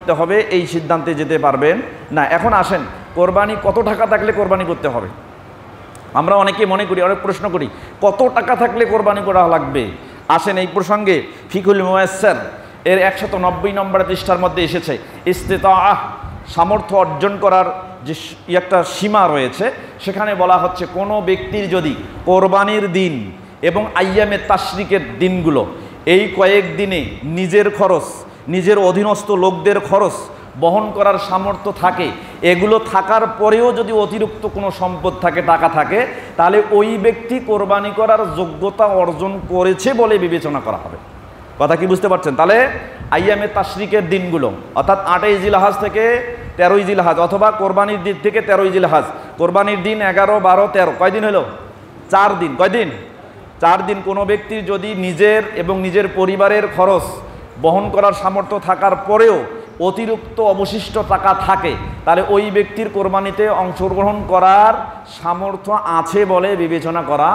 করতে হবে এই সিদ্ধান্তে যেতে পারবেন না। এখন আসেন, কোরবানি কত টাকা থাকলে কোরবানি করতে হবে? আমরা অনেকে মনে করি, অনেক প্রশ্ন করি, কত টাকা থাকলে কোরবানি করা লাগবে? আসেন, এই প্রসঙ্গে ফিকুল মুয়াসসার এর 190 নম্বর পৃষ্ঠার মধ্যে এসেছে ইস্তিতাআহ, সামর্থ্য অর্জন করার যে একটা সীমা রয়েছে, সেখানে বলা হচ্ছে কোনো ব্যক্তির যদি কোরবানির দিন এবং আইয়ামে তাশরিকের দিনগুলো, এই কয়েক দিনে নিজের খরচ, নিজের অধীনস্থ লোকদের খরচ বহন করার সামর্থ্য থাকে, এগুলো থাকার পরেও যদি অতিরিক্ত কোনো সম্পদ থাকে, টাকা থাকে, তাহলে ওই ব্যক্তি কোরবানি করার যোগ্যতা অর্জন করেছে বলে বিবেচনা করা হবে। কথা কি বুঝতে পারছেন? তাহলে আইয়ামে তাশরিকের দিনগুলো অর্থাৎ 8ই জিলহজ থেকে 13ই জিলহজ, অথবা কোরবানির দিন থেকে 13ই জিলহজ, কোরবানির দিন 11, 12, 13, কয়দিন হলো? 4 দিন। কয়দিন? 4 দিন। কোনো ব্যক্তির যদি নিজের এবং নিজের পরিবারের খরচ বহন করার সামর্থ্য থাকার পরেও অতিরিক্ত অবশিষ্ট টাকা থাকে, তাহলে ওই ব্যক্তির কোরবানিতে অংশগ্রহণ করার সামর্থ্য আছে বলে বিবেচনা করা